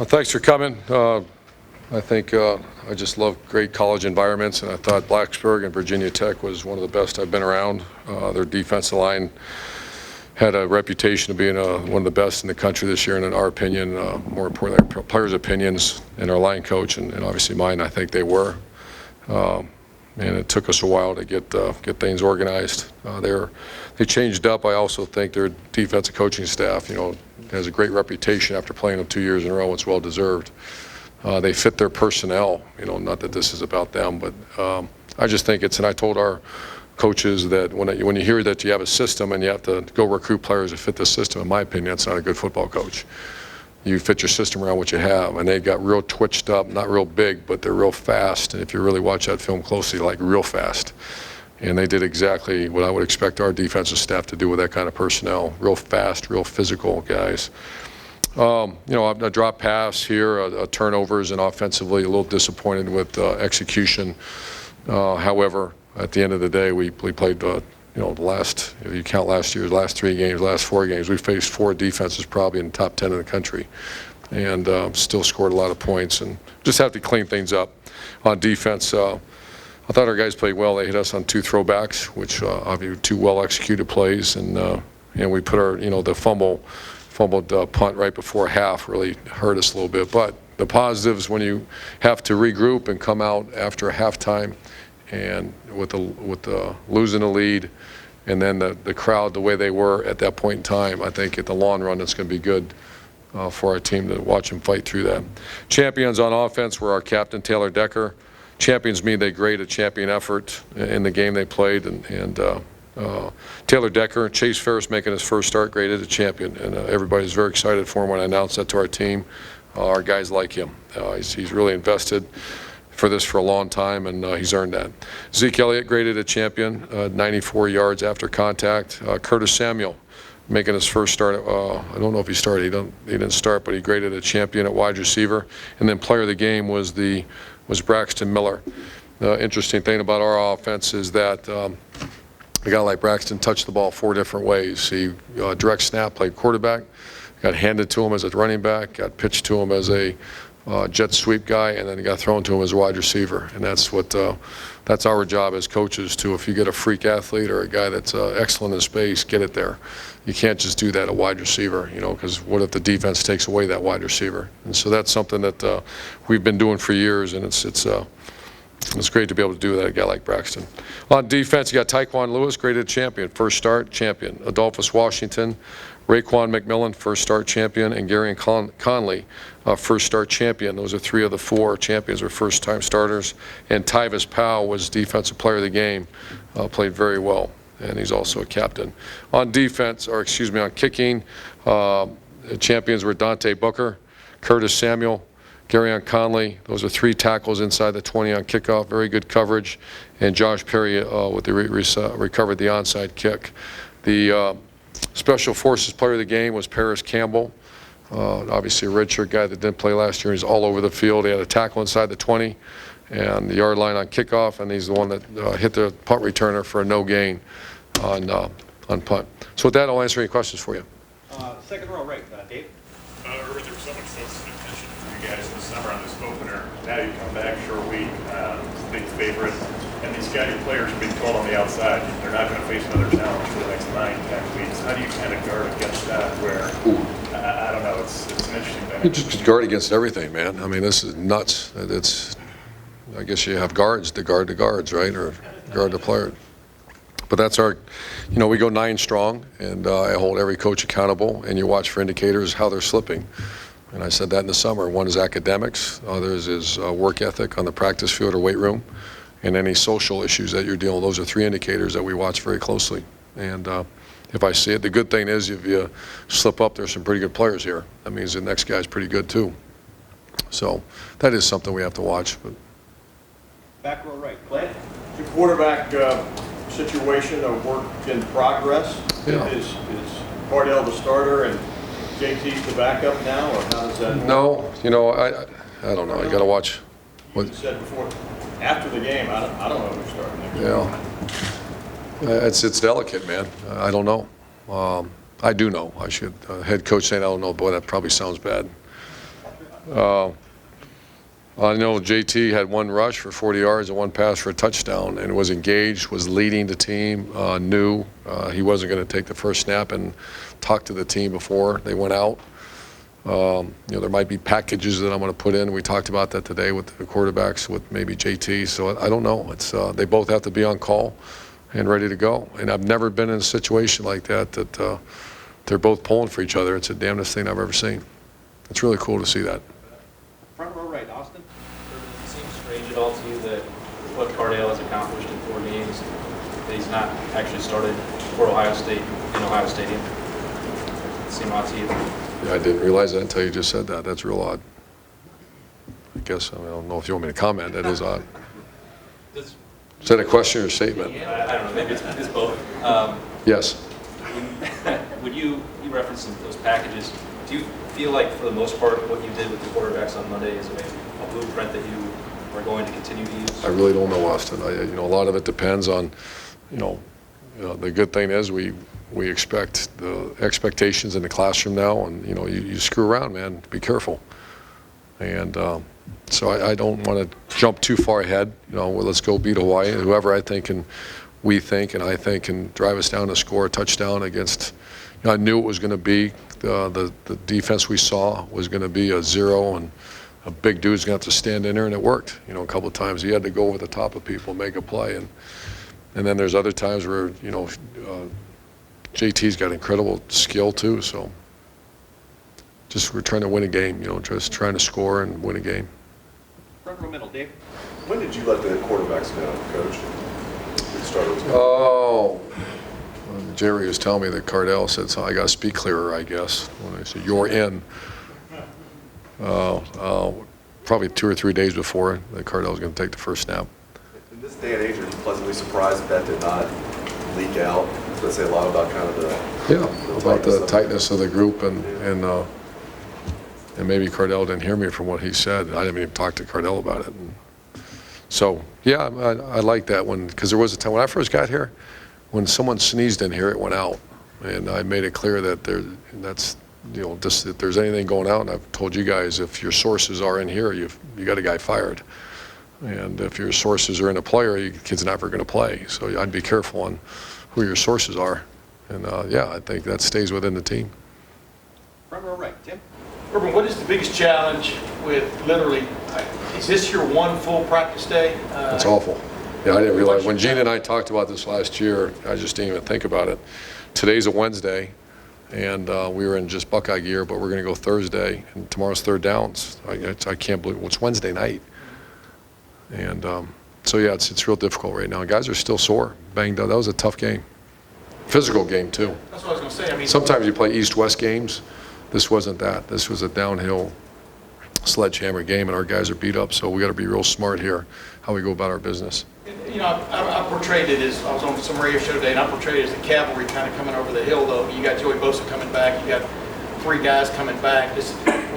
Well, thanks for coming. I think I just love great college environments, and I thought Blacksburg and Virginia Tech was one of the best I've been around. Their defensive line had a reputation of being one of the best in the country this year, and in our opinion, more importantly, our players' opinions and our line coach, and obviously mine, I think they were. And it took us a while to get things organized. They changed up. I also think their defensive coaching staff, has a great reputation after playing them 2 years in a row. It's well deserved. They fit their personnel. Not that this is about them, but I just think and I told our coaches that when you hear that you have a system and you have to go recruit players that fit the system, in my opinion, that's not a good football coach. You fit your system around what you have, and they got real twitched up, not real big, but they're real fast. And if you really watch that film closely, like real fast. And they did exactly what I would expect our defensive staff to do with that kind of personnel. Real fast, real physical guys. A drop pass here, turnovers, and offensively a little disappointed with execution. However, at the end of the day, we played if you count last year's last 3 games, last 4 games, we faced 4 defenses probably in the top 10 in the country, and still scored a lot of points, and just have to clean things up on defense. I thought our guys played well. They hit us on 2 throwbacks, which obviously 2 well-executed plays, and we put our the fumbled punt right before half really hurt us a little bit. But the positives, when you have to regroup and come out after halftime, and with the losing the lead, and then the crowd the way they were at that point in time, I think at the long run it's going to be good for our team to watch them fight through that. Champions on offense were our captain, Taylor Decker. Champions mean they grade a champion effort in the game they played, and Taylor Decker, Chase Ferris making his first start, graded a champion, and everybody's very excited for him when I announced that to our team. Our guys like him. He's really invested for this for a long time, and he's earned that. Zeke Elliott graded a champion, 94 yards after contact. Curtis Samuel making his first start. I don't know if he started. He didn't start, but he graded a champion at wide receiver. And then player of the game was Braxton Miller. The interesting thing about our offense is that a guy like Braxton touched the ball 4 different ways. He direct snap, played quarterback, got handed to him as a running back, got pitched to him as a jet sweep guy, and then he got thrown to him as a wide receiver. And that's our job as coaches too. If you get a freak athlete or a guy that's excellent in space, get it there. You can't just do that at wide receiver, because what if the defense takes away that wide receiver? And so that's something that we've been doing for years, and it's great to be able to do that, a guy like Braxton. On defense, you got Tyquan Lewis, graded champion, first start champion. Adolphus Washington, Raekwon McMillan, first start champion, and Gary Conley, first start champion. Those are 3 of the 4 champions, or first-time starters. And Tyvis Powell was defensive player of the game, played very well, and he's also a captain. On defense, on kicking, champions were Dante Booker, Curtis Samuel, Garyon Conley. Those are 3 tackles inside the 20 on kickoff, very good coverage, and Josh Perry recovered the onside kick. The Special Forces player of the game was Paris Campbell, obviously a redshirt guy that didn't play last year. He's all over the field. He had a tackle inside the 20 and the yard line on kickoff, and he's the one that hit the punt returner for a no gain on punt. So with that, I'll answer any questions for you. Second row, right, Dave. Earlier, there was so much focus and attention for you guys in the summer on this opener. Now you come back, short week, big favorite, and these guys, your players are being told on the outside they're not going to face another challenge for the next 9-10 weeks. How do you kind of guard against that? Where I don't know, it's an interesting thing. You just guard against everything, man. I mean, this is nuts. I guess you have guards to guard the guards, right, or guard the player. But that's our, we go 9 strong, and I hold every coach accountable, and you watch for indicators how they're slipping. And I said that in the summer. One is academics, others is work ethic on the practice field or weight room, and any social issues that you're dealing with. Those are 3 indicators that we watch very closely. And if I see it, the good thing is if you slip up, there's some pretty good players here. That means the next guy's pretty good too. So that is something we have to watch. But. Back row right, Clay. Your quarterback situation, a work in progress. Yeah. Is Cardell the starter and JT's the backup now, or how does that? No, I don't know. You got to watch. What you said before, after the game, I don't know who's starting next. Yeah, it's delicate, man. I don't know. I do know. I should. Head coach saying I don't know, boy, that probably sounds bad. I know JT had one rush for 40 yards and one pass for a touchdown, and was engaged, was leading the team, knew he wasn't going to take the first snap, and talked to the team before they went out. There might be packages that I'm going to put in. We talked about that today with the quarterbacks, with maybe JT. So I don't know. It's they both have to be on call and ready to go. And I've never been in a situation like that they're both pulling for each other. It's the damnedest thing I've ever seen. It's really cool to see that. Front row right, Austin. Does it seem strange at all to you that what Cardale has accomplished in 4 games, that he's not actually started for Ohio State in Ohio Stadium? Does it seem odd to you? Yeah, I didn't realize that until you just said that. That's real odd. I guess, I don't know if you want me to comment. That is odd. Does, Is that a question or a statement? I don't know, maybe it's both. Yes. When you referenced those packages, do you feel like for the most part what you did with the quarterbacks on Monday is a blueprint that you are going to continue to use? I really don't know, Austin. A lot of it depends on, the good thing is we expect the expectations in the classroom now, and you screw around, man. Be careful. And so I don't want to jump too far ahead. Well, let's go beat Hawaii. Whoever I think and we think and I think can drive us down to score a touchdown against. I knew it was going to be the defense we saw was going to be a zero, and a big dude's going to have to stand in there, and it worked. A couple of times he had to go over the top of people, make a play, and then there's other times where JT's got incredible skill too. So just we're trying to win a game, just trying to score and win a game. Front row middle, Dave. When did you let the quarterbacks know, Coach? We started with Oh, Jerry was telling me that Cardale said, so I got to speak clearer, I guess, when I said, you're in. Probably 2 or 3 days before that Cardale was going to take the first snap. In this day and age, are you pleasantly surprised that did not leak out? Does that say a lot about kind of the tightness of the group, and maybe Cardale didn't hear me from what he said. I didn't even talk to Cardale about it. And so, yeah, I like that one, because there was a time when I first got here, when someone sneezed in here, it went out, and I made it clear that just if there's anything going out, and I've told you guys, if your sources are in here, you got a guy fired, and if your sources are in a player, your kid's never going to play. So I'd be careful on who your sources are, and yeah, I think that stays within the team. Front row right, Tim. Urban, what is the biggest challenge with literally, is this your one full practice day? It's awful. Yeah, I didn't realize. When Gene and I talked about this last year, I just didn't even think about it. Today's a Wednesday, and we were in just Buckeye gear, but we're going to go Thursday, and tomorrow's third downs. I can't believe it's Wednesday night. And so, yeah, it's real difficult right now. Guys are still sore, banged up. That was a tough game. Physical game, too. That's what I was going to say. Sometimes you play East-West games. This wasn't that. This was a downhill sledgehammer game, and our guys are beat up, so we got to be real smart here how we go about our business. I portrayed it as, I was on some radio show today, and I portrayed it as the cavalry kind of coming over the hill, though. You got Joey Bosa coming back, you got 3 guys coming back. Does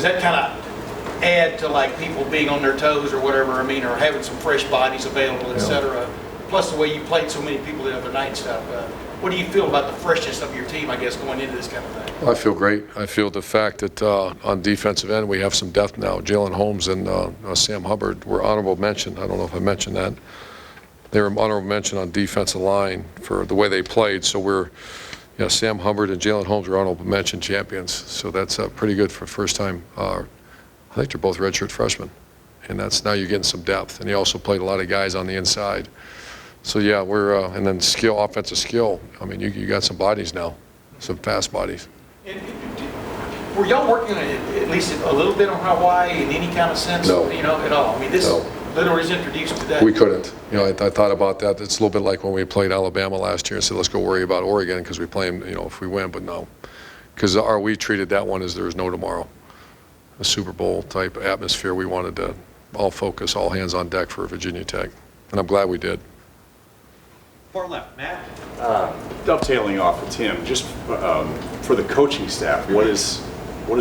that kind of add to like people being on their toes or whatever, or having some fresh bodies available, et cetera? Plus the way you played so many people the other night and stuff. What do you feel about the freshness of your team, I guess, going into this kind of thing? I feel great. I feel the fact that on defensive end we have some depth now. Jalen Holmes and Sam Hubbard were honorable mention. I don't know if I mentioned that. They were honorable mention on defensive line for the way they played. So Sam Hubbard and Jalen Holmes were honorable mention champions. So that's pretty good for first time. I think they're both redshirt freshmen, and that's now you're getting some depth. And he also played a lot of guys on the inside. So yeah, we're and then offensive skill. You got some bodies now, some fast bodies. And were y'all working on at least a little bit on Hawaii in any kind of sense? No. At all? This literally is introduced today. We couldn't. I thought about that. It's a little bit like when we played Alabama last year and said, let's go worry about Oregon because we play them, if we win, but no. Because we treated that one as there is no tomorrow. A Super Bowl type atmosphere. We wanted to all focus, all hands on deck for Virginia Tech. And I'm glad we did. Far left, Matt. Dovetailing off of Tim, just for the coaching staff, what has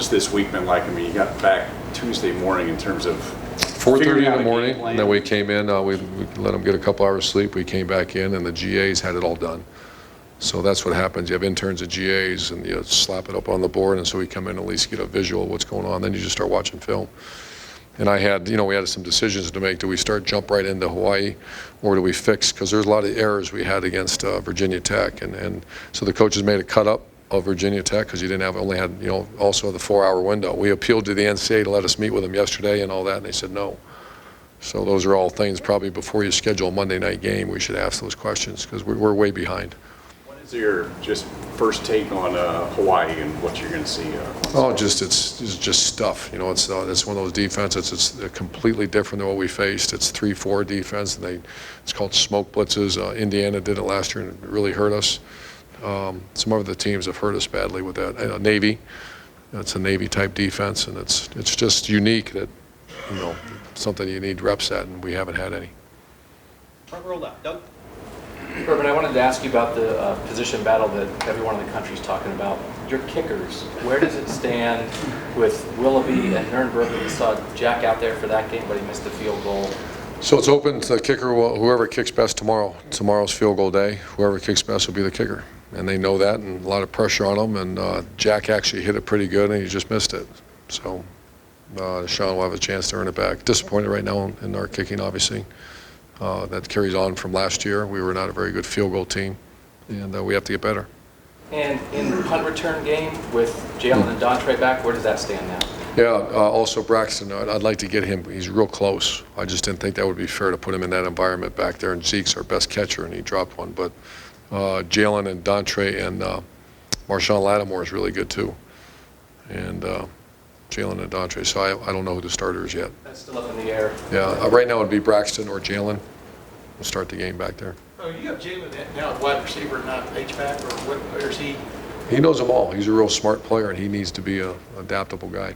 this week been like? You got back Tuesday morning in terms of 4:30 in the morning, and then we came in, we let them get a couple hours sleep. We came back in, and the GAs had it all done. So that's what happens. You have interns and GAs, and you slap it up on the board, and so we come in and at least get a visual of what's going on. Then you just start watching film. And I had, we had some decisions to make. Do we jump right into Hawaii, or do we fix? Because there's a lot of errors we had against Virginia Tech, and so the coaches made a cut up of Virginia Tech because you only had, also the 4-hour window. We appealed to the NCAA to let us meet with them yesterday and all that, and they said no. So those are all things probably before you schedule a Monday night game, we should ask those questions because we're way behind. What is your just first take on Hawaii and what you're going to see? It's just stuff. It's one of those defenses. It's completely different than what we faced. It's 3-4 defense, and it's called smoke blitzes. Indiana did it last year, and it really hurt us. Some of the teams have hurt us badly with that. Navy, it's a Navy type defense, and it's just unique that something you need reps at, and we haven't had any. Front row left, Doug. Urban, I wanted to ask you about the position battle that everyone in the country is talking about. Your kickers, where does it stand with Willoughby and Nurnberg? We saw Jack out there for that game, but he missed the field goal. So it's open to the kicker. Whoever kicks best tomorrow. Tomorrow's field goal day. Whoever kicks best will be the kicker. And they know that, and a lot of pressure on them. And Jack actually hit it pretty good, and he just missed it. So Sean will have a chance to earn it back. Disappointed right now in our kicking, obviously. That carries on from last year. We were not a very good field goal team, and we have to get better. And in the punt return game with Jalen and Dontre back, where does that stand now? Yeah, also Braxton, I'd like to get him. He's real close. I just didn't think that would be fair to put him in that environment back there. And Zeke's our best catcher, and he dropped one. But Jalen and Dontre and Marshawn Lattimore is really good too. And Jalen and Dontre. So I don't know who the starter is yet. That's still up in the air. Yeah, right now it would be Braxton or Jalen. We'll start the game back there. Oh, you have Jalen now at wide receiver, not H-back, or is he? He knows them all. He's a real smart player, and he needs to be an adaptable guy.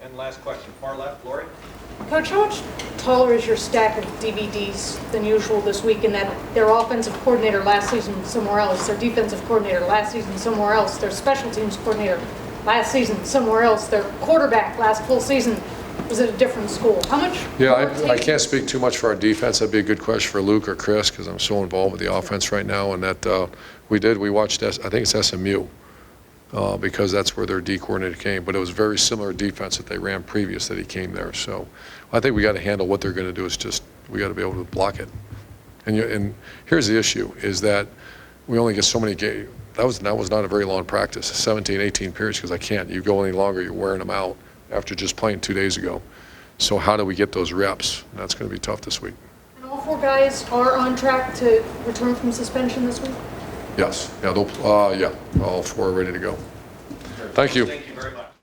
And last question, far left, Lori. Coach, how much taller is your stack of DVDs than usual this week in that their offensive coordinator last season somewhere else, their defensive coordinator last season somewhere else, their special teams coordinator last season somewhere else, their quarterback last full season was at a different school? How much? Yeah, I can't speak too much for our defense. That'd be a good question for Luke or Chris because I'm so involved with the offense right now. And that we watched, I think it's SMU. Because that's where their D coordinator came. But it was very similar defense that they ran previous that he came there. So I think we got to handle what they're going to do. Is just we got to be able to block it. And here's the issue: is that we only get so many games. That was not a very long practice, 17, 18 periods. Because I can't. You go any longer, you're wearing them out after just playing 2 days ago. So how do we get those reps? That's going to be tough this week. And all 4 guys are on track to return from suspension this week? Yes. Yeah. All 4 are ready to go. Thank you. Thank you very much.